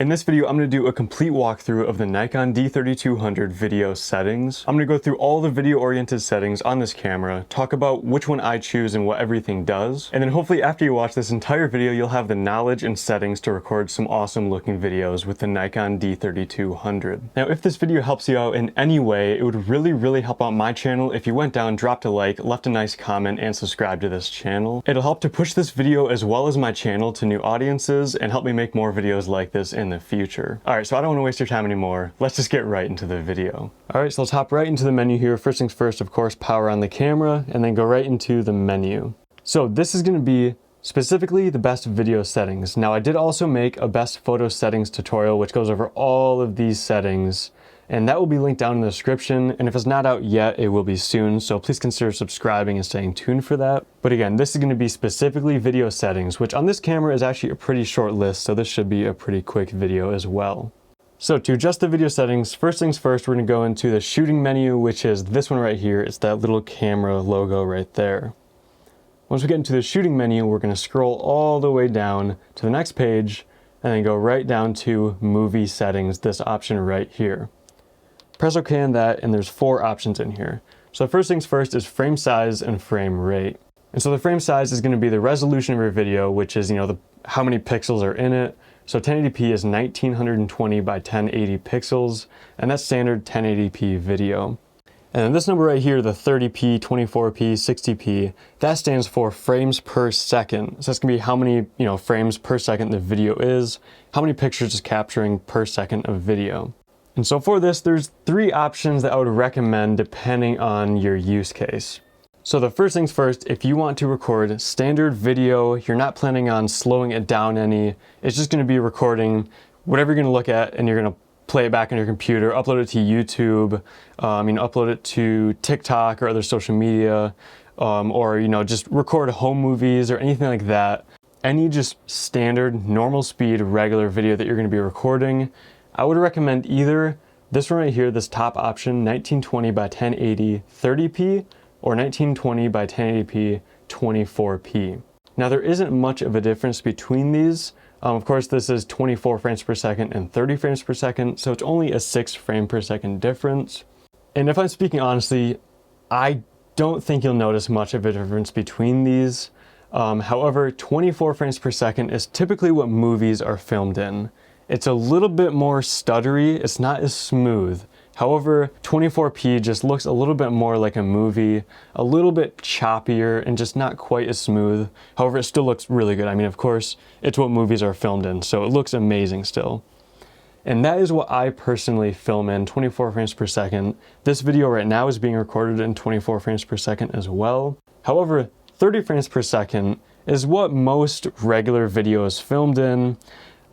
In this video, I'm going to do a complete walkthrough of the Nikon D3200 video settings. I'm going to go through all the video-oriented settings on this camera, talk about which one I choose and what everything does, and then hopefully after you watch this entire video, you'll have the knowledge and settings to record some awesome looking videos with the Nikon D3200. Now, if this video helps you out in any way, it would really help out my channel if you went down, dropped a like, left a nice comment, and subscribed to this channel. It'll help to push this video as well as my channel to new audiences and help me make more videos like this in the future. Alright, so I don't want to waste your time anymore. Let's just get right into the video. Alright, so let's hop right into the menu here. First things first, of course, power on the camera, and then go right into the menu. So this is going to be specifically the best video settings. Now, I did also make a best photo settings tutorial, which goes over all of these settings, and that will be linked down in the description, and if it's not out yet, it will be soon, so please consider subscribing and staying tuned for that. But again, this is going to be specifically video settings, which on this camera is actually a pretty short list, so this should be a pretty quick video as well. So to adjust the video settings, first things first, we're going to go into the shooting menu, which is this one right here. It's that little camera logo right there. Once we get into the shooting menu, we're going to scroll all the way down to the next page, and then go right down to movie settings, this option right here. Press OK on that, and there's 4 options in here. So first things first is frame size and frame rate. And so the frame size is going to be the resolution of your video, which is, how many pixels are in it. So 1080p is 1920 by 1080 pixels, and that's standard 1080p video. And then this number right here, the 30p, 24p, 60p, that stands for frames per second. So that's going to be how many, frames per second the video is, how many pictures it's capturing per second of video. And so for this, there's 3 options that I would recommend depending on your use case. So the first things first, if you want to record standard video, you're not planning on slowing it down any, it's just going to be recording whatever you're going to look at, and you're going to play it back on your computer, upload it to YouTube, upload it to TikTok or other social media, or just record home movies or anything like that. Any just standard, normal speed, regular video that you're going to be recording, I would recommend either this one right here, this top option, 1920 by 1080 30p, or 1920 by 1080p 24p. Now, there isn't much of a difference between these. Of course, this is 24 frames per second and 30 frames per second, so it's only a 6 frame per second difference. And if I'm speaking honestly, I don't think you'll notice much of a difference between these. However, 24 frames per second is typically what movies are filmed in. It's a little bit more stuttery, it's not as smooth. However, 24p just looks a little bit more like a movie, a little bit choppier and just not quite as smooth. However, it still looks really good. Of course, it's what movies are filmed in, so it looks amazing still. And that is what I personally film in, 24 frames per second. This video right now is being recorded in 24 frames per second as well. However, 30 frames per second is what most regular videos filmed in.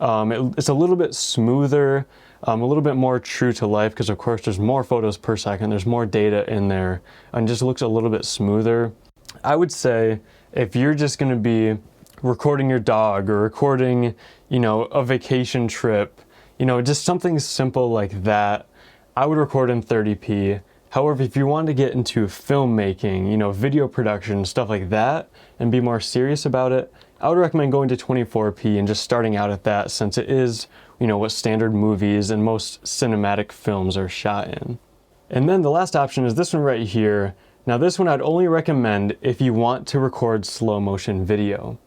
It's a little bit smoother, a little bit more true to life, because of course there's more photos per second, there's more data in there, and just looks a little bit smoother. I would say if you're just going to be recording your dog or recording, a vacation trip, just something simple like that, I would record in 30p. However, if you want to get into filmmaking, video production, stuff like that, and be more serious about it, I would recommend going to 24p and just starting out at that, since it is, what standard movies and most cinematic films are shot in. And then the last option is this one right here. Now, this one I'd only recommend if you want to record slow motion video.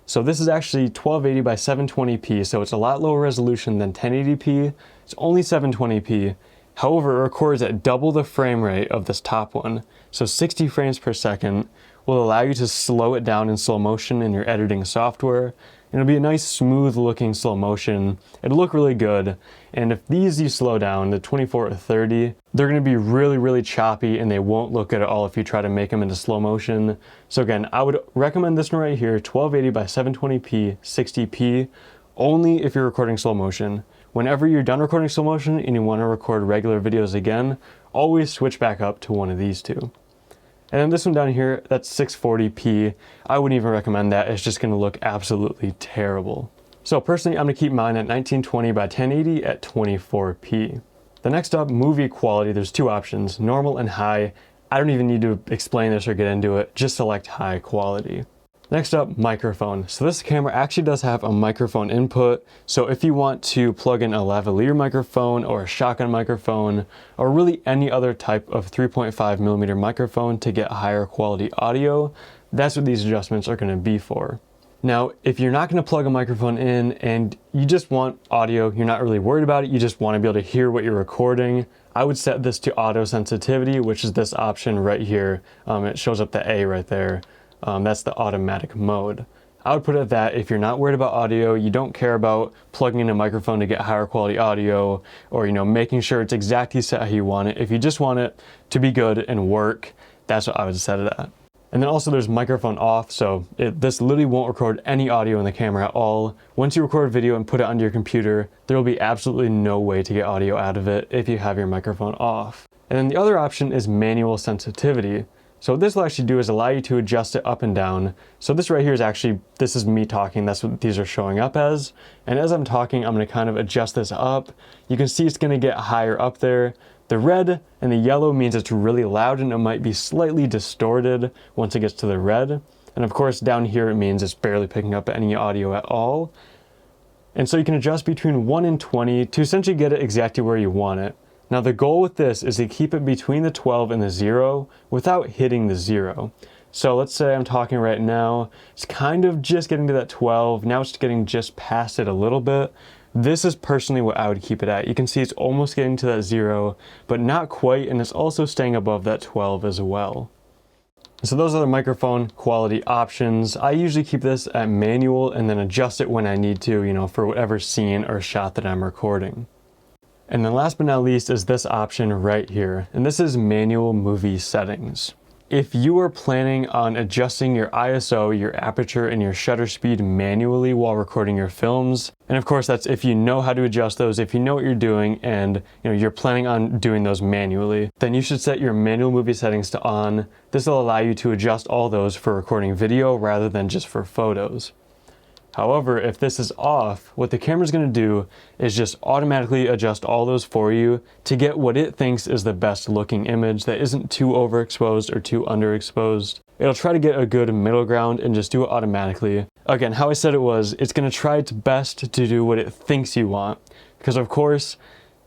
So this is actually 1280 by 720p, so it's a lot lower resolution than 1080p. It's only 720p. However, it records at double the frame rate of this top one. So 60 frames per second will allow you to slow it down in slow motion in your editing software. And it'll be a nice smooth looking slow motion. It'll look really good. And if these you slow down to 24 or 30, they're going to be really choppy, and they won't look good at all if you try to make them into slow motion. So again, I would recommend this one right here, 1280 by 720p 60p, only if you're recording slow motion. Whenever you're done recording slow motion and you want to record regular videos again, always switch back up to one of these two. And then this one down here, that's 640p. I wouldn't even recommend that. It's just going to look absolutely terrible. So personally, I'm going to keep mine at 1920 by 1080 at 24p. The next up, movie quality. There's 2 options, normal and high. I don't even need to explain this or get into it. Just select high quality. Next up, microphone. So this camera actually does have a microphone input. So if you want to plug in a lavalier microphone or a shotgun microphone, or really any other type of 3.5mm microphone to get higher quality audio, that's what these adjustments are going to be for. Now, if you're not going to plug a microphone in and you just want audio, you're not really worried about it, you just want to be able to hear what you're recording, I would set this to auto sensitivity, which is this option right here. It shows up the A right there. That's the automatic mode. I would put it at that if you're not worried about audio, you don't care about plugging in a microphone to get higher quality audio, or making sure it's exactly set how you want it. If you just want it to be good and work, that's what I would set it at. And then also there's microphone off, so this literally won't record any audio in the camera at all. Once you record video and put it onto your computer, there will be absolutely no way to get audio out of it if you have your microphone off. And then the other option is manual sensitivity. So what this will actually do is allow you to adjust it up and down. So this right here is actually, this is me talking, that's what these are showing up as. And as I'm talking, I'm going to kind of adjust this up. You can see it's going to get higher up there. The red and the yellow means it's really loud and it might be slightly distorted once it gets to the red. And of course down here it means it's barely picking up any audio at all. And so you can adjust between 1 and 20 to essentially get it exactly where you want it. Now the goal with this is to keep it between the 12 and the 0 without hitting the 0. So let's say I'm talking right now, it's kind of just getting to that 12, now it's getting just past it a little bit. This is personally what I would keep it at. You can see it's almost getting to that 0, but not quite, and it's also staying above that 12 as well. So those are the microphone quality options. I usually keep this at manual and then adjust it when I need to, for whatever scene or shot that I'm recording. And then last but not least is this option right here, and this is manual movie settings. If you are planning on adjusting your ISO, your aperture, and your shutter speed manually while recording your films, and of course that's if you know how to adjust those, if you know what you're doing and you're planning on doing those manually, then you should set your manual movie settings to on. This will allow you to adjust all those for recording video rather than just for photos. However, if this is off, what the camera's going to do is just automatically adjust all those for you to get what it thinks is the best looking image that isn't too overexposed or too underexposed. It'll try to get a good middle ground and just do it automatically. Again, how I said it was, it's going to try its best to do what it thinks you want. Because of course,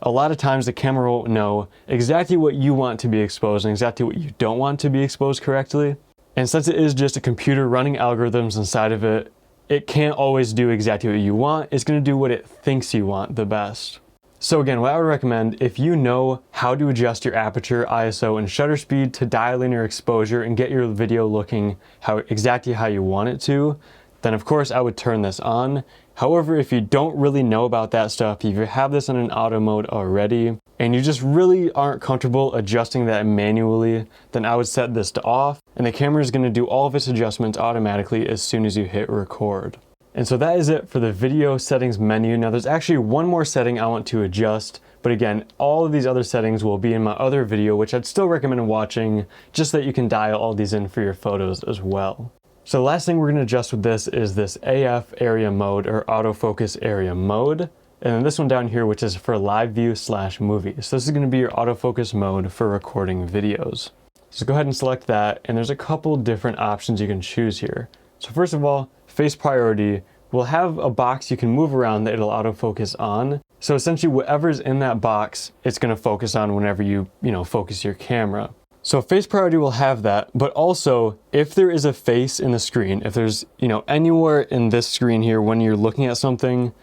a lot of times the camera won't know exactly what you want to be exposed and exactly what you don't want to be exposed correctly. And since it is just a computer running algorithms inside of it, it can't always do exactly what you want. It's going to do what it thinks you want the best. So again, what I would recommend, if you know how to adjust your aperture, ISO, and shutter speed to dial in your exposure and get your video looking exactly how you want it to, then of course I would turn this on. However, if you don't really know about that stuff, if you have this in an auto mode already, and you just really aren't comfortable adjusting that manually, then I would set this to off, and the camera is going to do all of its adjustments automatically as soon as you hit record. And so that is it for the video settings menu. Now there's actually one more setting I want to adjust, but again, all of these other settings will be in my other video, which I'd still recommend watching, just so that you can dial all these in for your photos as well. So the last thing we're going to adjust with this is this AF area mode, or autofocus area mode. And then this one down here, which is for live view / movie. So this is going to be your autofocus mode for recording videos. So go ahead and select that, and there's a couple different options you can choose here. So first of all, face priority will have a box you can move around that it'll autofocus on. So essentially whatever's in that box, it's going to focus on whenever you focus your camera. So face priority will have that, but also if there is a face in the screen, if there's, anywhere in this screen here when you're looking at something,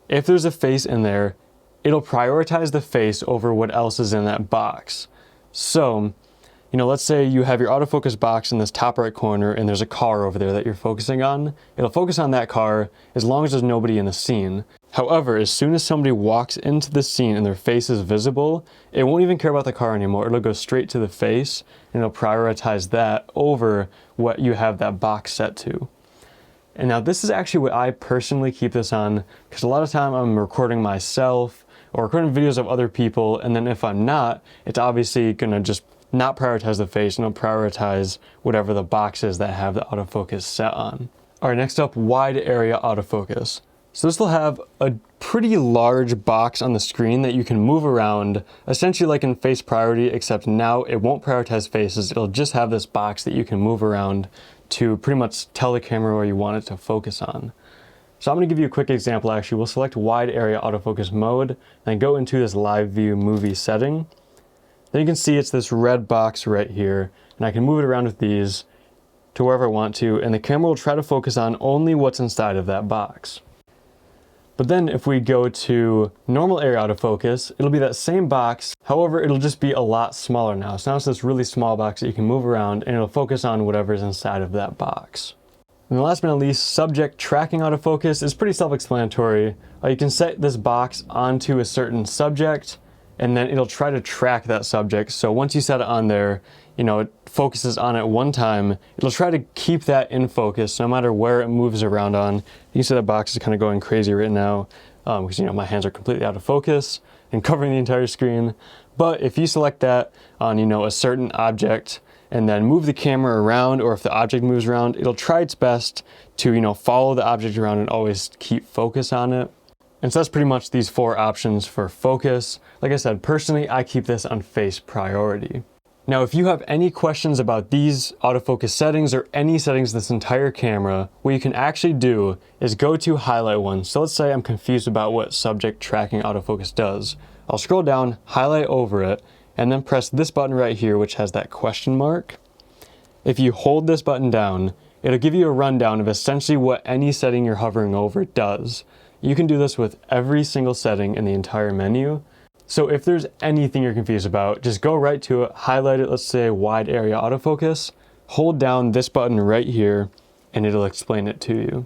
if there's a face in there, it'll prioritize the face over what else is in that box. So, let's say you have your autofocus box in this top right corner and there's a car over there that you're focusing on. It'll focus on that car as long as there's nobody in the scene. However, as soon as somebody walks into the scene and their face is visible, it won't even care about the car anymore. It'll go straight to the face and it'll prioritize that over what you have that box set to. And now this is actually what I personally keep this on, because a lot of time I'm recording myself or recording videos of other people, and then if I'm not, it's obviously gonna just not prioritize the face and it'll prioritize whatever the box is that have the autofocus set on. All right, next up, wide area autofocus. So this will have a pretty large box on the screen that you can move around, essentially like in face priority, except now it won't prioritize faces. It'll just have this box that you can move around to pretty much tell the camera where you want it to focus on. So I'm going to give you a quick example. Actually, we'll select wide area autofocus mode and then go into this live view movie setting. Then you can see it's this red box right here, and I can move it around with these to wherever I want to, and the camera will try to focus on only what's inside of that box. But then if we go to normal area autofocus, it'll be that same box, however, it'll just be a lot smaller now. So now it's this really small box that you can move around, and it'll focus on whatever's inside of that box. And last but not least, subject tracking autofocus is pretty self-explanatory. You can set this box onto a certain subject, and then it'll try to track that subject. So once you set it on there, it focuses on it one time, it'll try to keep that in focus no matter where it moves around on. You can see that box is kind of going crazy right now because my hands are completely out of focus and covering the entire screen. But if you select that on a certain object and then move the camera around, or if the object moves around, it'll try its best to follow the object around and always keep focus on it. And so that's pretty much these 4 options for focus. Like I said, personally, I keep this on face priority. Now, if you have any questions about these autofocus settings or any settings in this entire camera, what you can actually do is go to highlight one. So let's say I'm confused about what subject tracking autofocus does. I'll scroll down, highlight over it, and then press this button right here, which has that question mark. If you hold this button down, it'll give you a rundown of essentially what any setting you're hovering over does. You can do this with every single setting in the entire menu. So if there's anything you're confused about, just go right to it, highlight it, let's say wide area autofocus, hold down this button right here, and it'll explain it to you.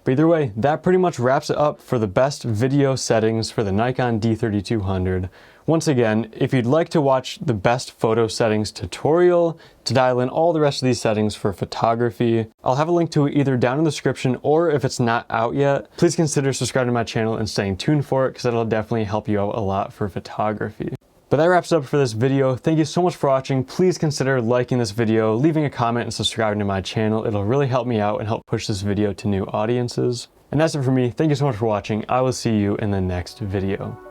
But either way, that pretty much wraps it up for the best video settings for the Nikon D3200. Once again, if you'd like to watch the best photo settings tutorial to dial in all the rest of these settings for photography, I'll have a link to it either down in the description, or if it's not out yet, please consider subscribing to my channel and staying tuned for it, because it'll definitely help you out a lot for photography. But that wraps up for this video. Thank you so much for watching. Please consider liking this video, leaving a comment, and subscribing to my channel. It'll really help me out and help push this video to new audiences. And that's it for me. Thank you so much for watching. I will see you in the next video.